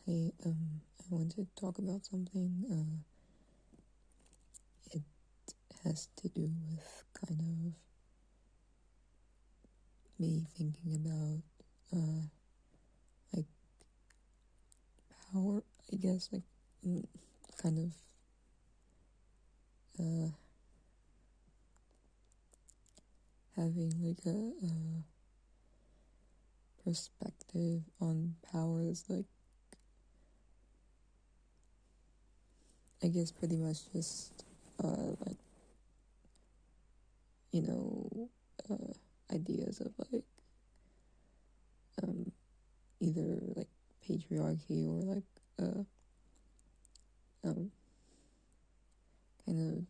I want to talk about something. It has to do with kind of me thinking about like power. I guess kind of having like a perspective on power is like, I guess, pretty much just like, you know, ideas of like either like patriarchy or like kind of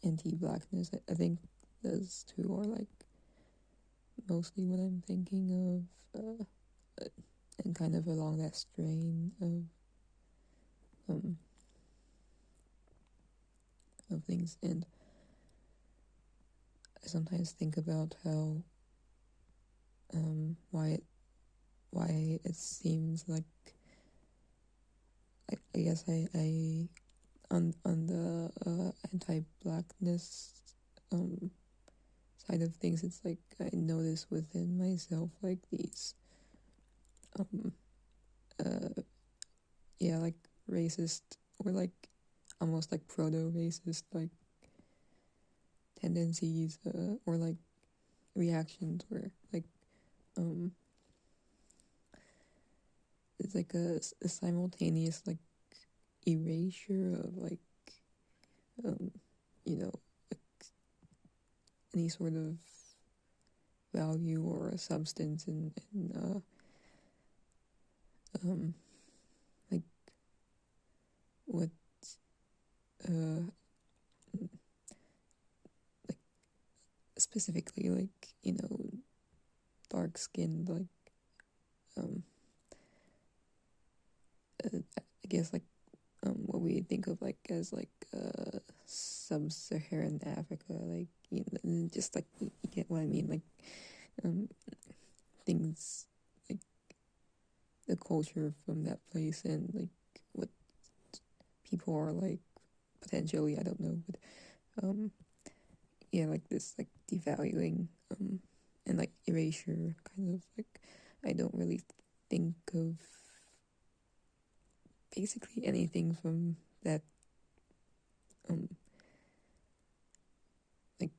anti-blackness. I think those two are like mostly what I'm thinking of, and kind of along that strain of things. And I sometimes think about how why it seems like I guess I on the anti-blackness side of things, it's like I notice within myself like these like racist or like almost like proto-racist like tendencies or like reactions where like it's like a simultaneous like erasure of like you know like any sort of value or a substance in like what like specifically like dark skinned like I guess like what we think of like as like sub-Saharan Africa, like just like you get what I mean, like things like the culture from that place and like what people are like potentially, I don't know, but like this like devaluing and like erasure kind of like I don't really think of basically anything from that like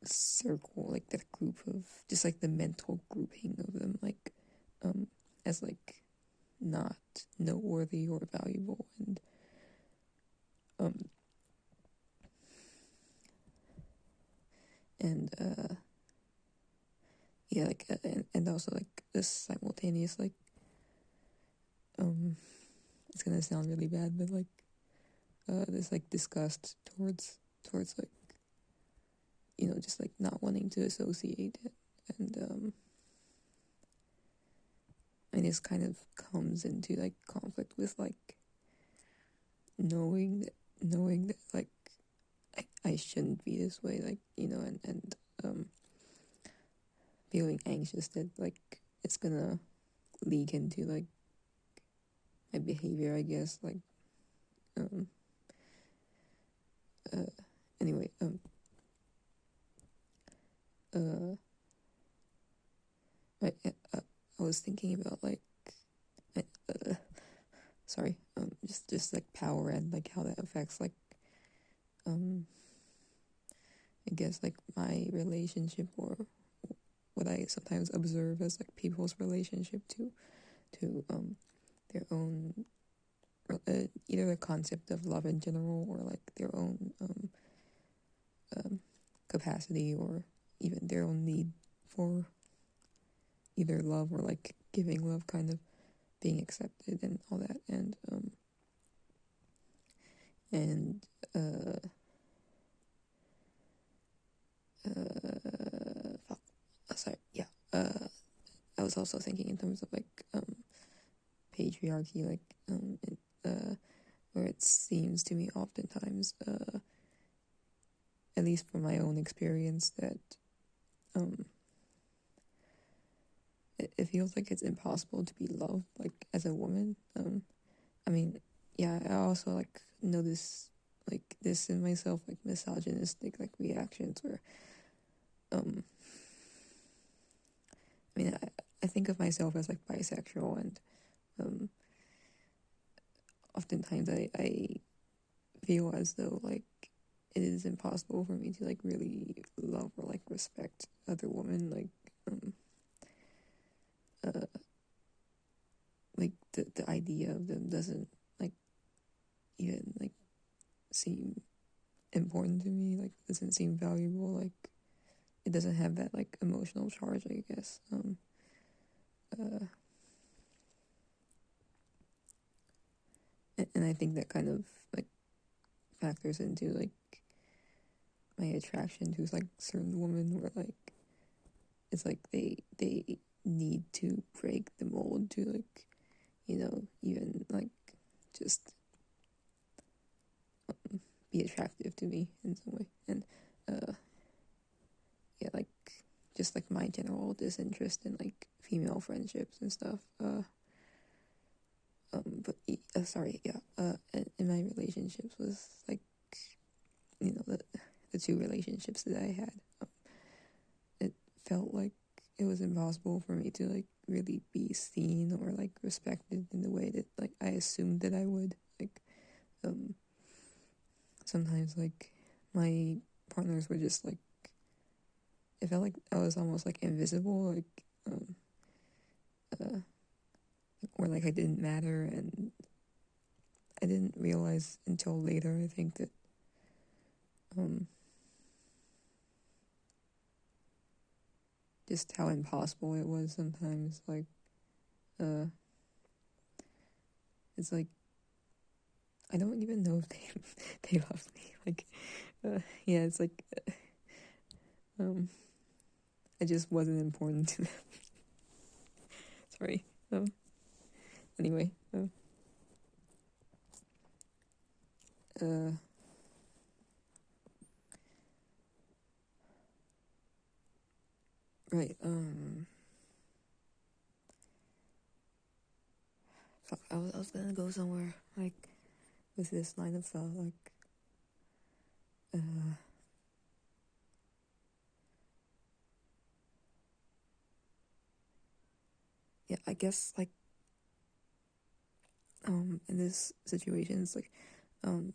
circle, like that group of just like the mental grouping of them like as like not noteworthy or valuable. And like and also like this simultaneous like it's gonna sound really bad, but like this like disgust towards like just like not wanting to associate it. And this kind of comes into like conflict with like knowing that like I shouldn't be this way, like and feeling anxious that like it's gonna leak into like my behavior, I guess, like anyway I was thinking about like sorry just like power and like how that affects like I guess like my relationship or what I sometimes observe as like people's relationship to their own either the concept of love in general or like their own capacity or even their own need for either love or like giving love, kind of being accepted and all that. And sorry, yeah. I was also thinking in terms of like patriarchy, like where it seems to me oftentimes, at least from my own experience, that it feels like it's impossible to be loved like as a woman. I mean, yeah, I also like notice like this in myself, like misogynistic like reactions where um I mean I think of myself as like bisexual, and um oftentimes I feel as though like it is impossible for me to like really love or like respect other women, um uh like the idea of them doesn't like even like seem important to me, like doesn't seem valuable, like it doesn't have that like emotional charge, I guess. Uh and I think that kind of like factors into like my attraction to like certain women, where like it's like they need to break the mold to like, even like just be attractive to me in some way. And uh yeah, like just like my general disinterest in like female friendships and stuff. But sorry, yeah. In my relationships was like, the two relationships that I had, it felt like it was impossible for me to like really be seen or like respected in the way that like I assumed that I would. Like, um, sometimes like my partners were just like, it felt like I was almost like invisible, like, uh, or like I didn't matter, and I didn't realize until later, I think, that um just how impossible it was sometimes. Like, uh it's like I don't even know if they they love me. Like, yeah, it's like, um I just wasn't important to them. Sorry. Anyway, uh right. Fuck, I was gonna go somewhere like with this line of thought, like, uh yeah, I guess like, in this situation, it's like, um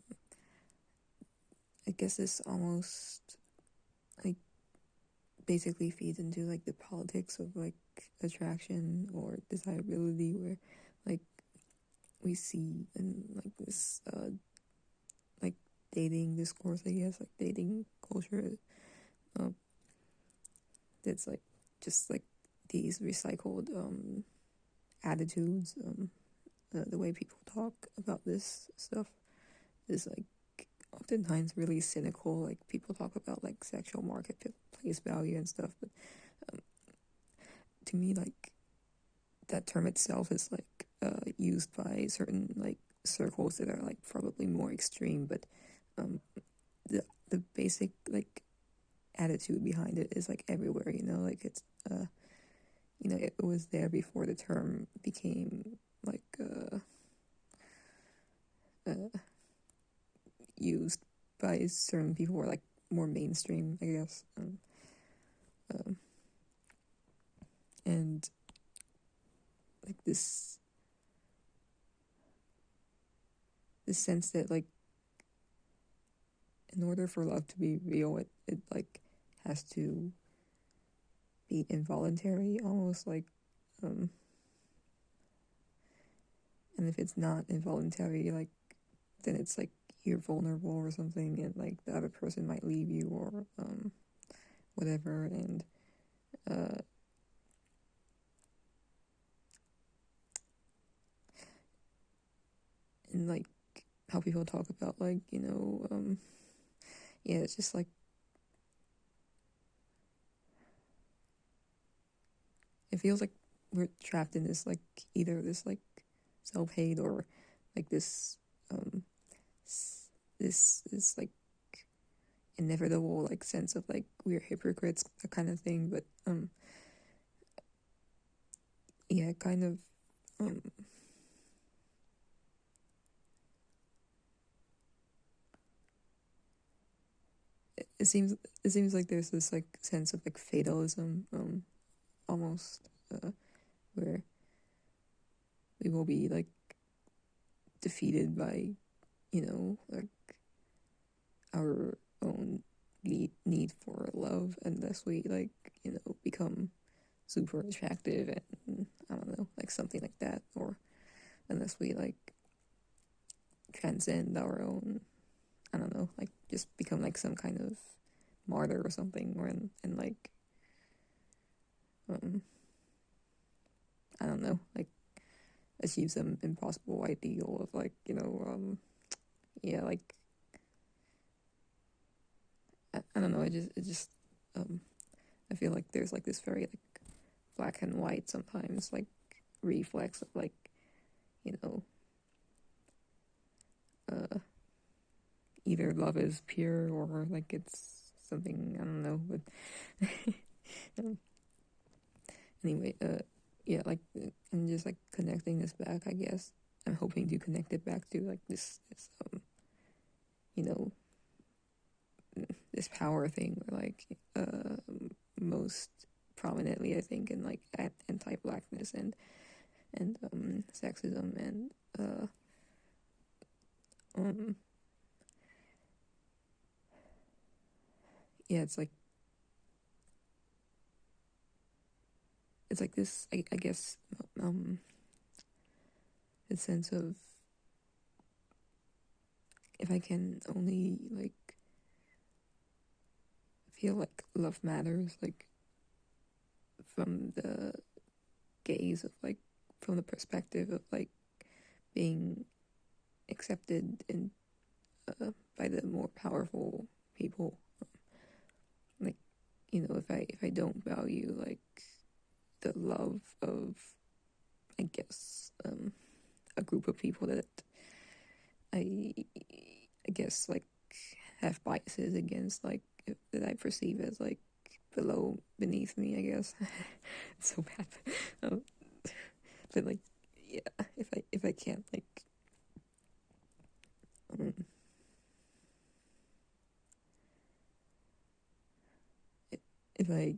I guess this almost like basically feeds into like the politics of like attraction or desirability, where like we see in like this like dating discourse, I guess, like dating culture, um that's like just like these recycled attitudes, the way people talk about this stuff is like oftentimes really cynical. Like, people talk about like sexual marketplace value and stuff, but um, to me, like, that term itself is like used by certain like circles that are like probably more extreme, but um, the the basic like attitude behind it is like everywhere. Like it's it was there before the term became like uh, used by certain people, or like more mainstream, I guess. Um, and like this sense that like in order for love to be real, it like has to be involuntary, almost like, um and if it's not involuntary, like, then it's like you're vulnerable or something, and like the other person might leave you, or whatever. Uh and like how people talk about like, yeah, it's just like it feels like we're trapped in this like, either this like self-hate, or like um this like inevitable like sense of like we're hypocrites, that kind of thing. But yeah, kind of, um, it seems like there's this like sense of like fatalism, almost, where we will be like defeated by, like our own need for love unless we like, become super attractive and I don't know, like something like that, or unless we like transcend our own, I don't know, like just become like some kind of martyr or something, or and like, um, I don't know, like achieve some impossible ideal of like, yeah, like I don't know, it just um I feel like there's like this very like black and white sometimes like reflex of like, you know, uh either love is pure or like it's something, I don't know, but um, anyway, yeah, like I'm just like connecting this back, I guess. I'm hoping to connect it back to like this you know, this power thing, or like most prominently I think in like anti-blackness and sexism and um yeah, it's like this, I guess, um the sense of, if I can only like feel like love matters, like from the gaze of like, from the perspective of like being accepted in, by the more powerful people, like, if I don't value like the love of, I guess, a group of people that I I guess like have biases against, like that I perceive as like beneath me, I guess. It's so bad. um, but like, yeah, if I can't like, um, if I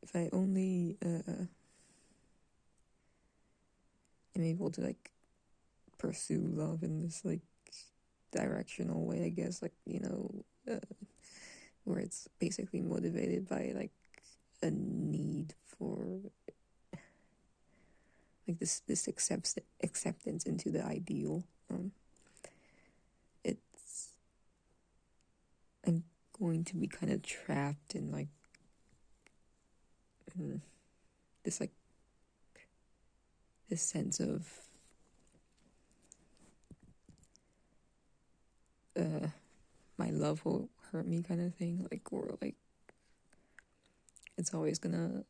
if I only am able to like pursue love in this like directional way, I guess, like, where it's basically motivated by like a need for like this acceptance into the ideal. It's I'm going to be kind of trapped in like, mm, this like this sense of, uh my love will hurt me kind of thing, like, or like it's always gonna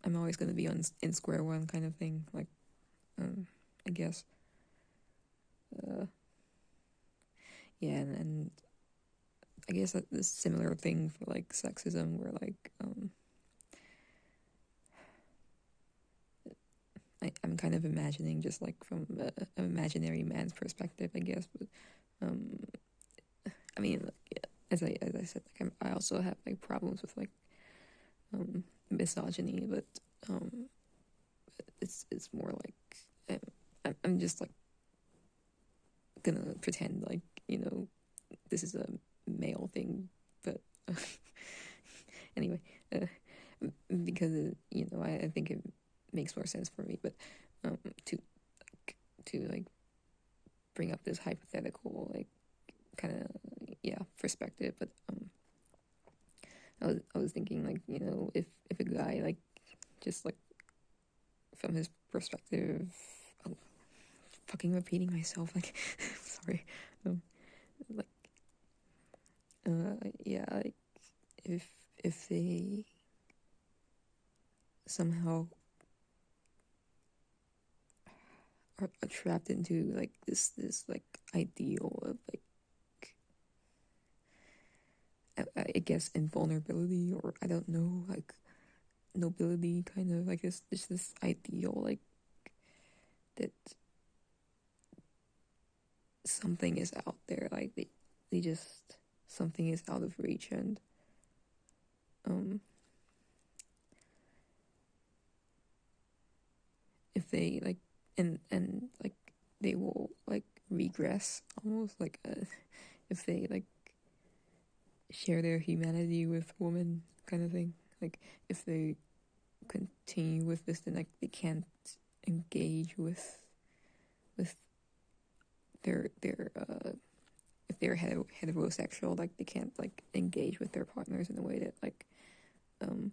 I'm always gonna be in square one kind of thing, like, I guess, uh yeah, and I guess that this similar thing for like sexism, where like, I'm kind of imagining just like from an imaginary man's perspective, I guess, but um I mean, like, yeah, as I said, like I also have like problems with like misogyny, but um it's more like, I'm just like gonna pretend like, this is a male thing, but anyway, uh, because I think it makes more sense for me, but um to to like bring up this hypothetical like kind of, yeah, perspective, but I was thinking like, if a guy like, just like from his perspective, oh, fucking repeating myself, like sorry, um like, yeah, like if they somehow are trapped into like this like ideal of like, I guess invulnerability, or I don't know, like nobility, kind of. Like it's this ideal, like that something is out there, like they just something is out of reach, and um if they like and like they will like regress almost, like if they like share their humanity with women, kind of thing. Like if they continue with this, then like they can't engage with their if they're heterosexual, like they can't like engage with their partners in a way that like um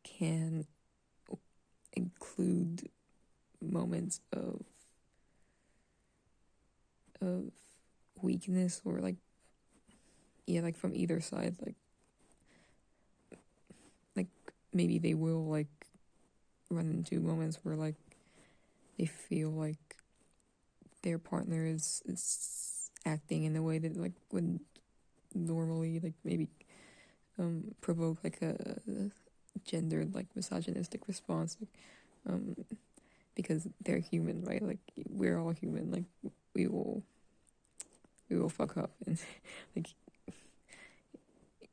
can include moments of weakness, or like, yeah, like from either side, like maybe they will like run into moments where like they feel like their partner is acting in a way that like wouldn't normally like maybe provoke like a gendered like misogynistic response, like because they're human, right? Like we're all human, like we will fuck up, and like,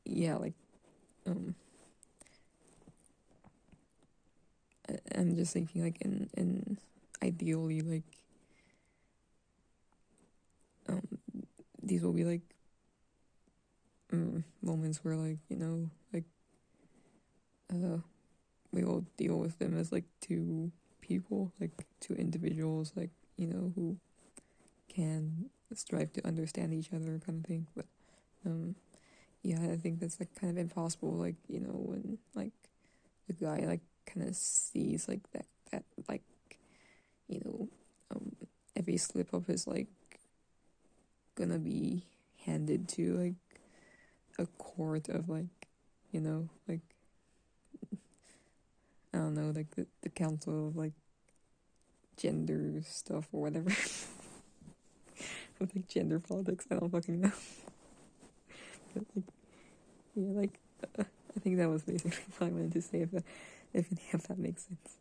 yeah, like um I'm just thinking like in ideally, like um these will be like moments where like, you know, like we will deal with them as like two people, like two individuals, like, you know, who can strive to understand each other, kind of thing. But yeah, I think that's like kind of impossible, like, you know, when like the guy like kind of sees like that like, you know, every slip up is like gonna be handed to like a court of like, you know, like I don't know, like the council of like gender stuff or whatever. With like gender politics, I don't fucking know. But like, yeah, like I think that was basically what I wanted to say, if any of that makes sense.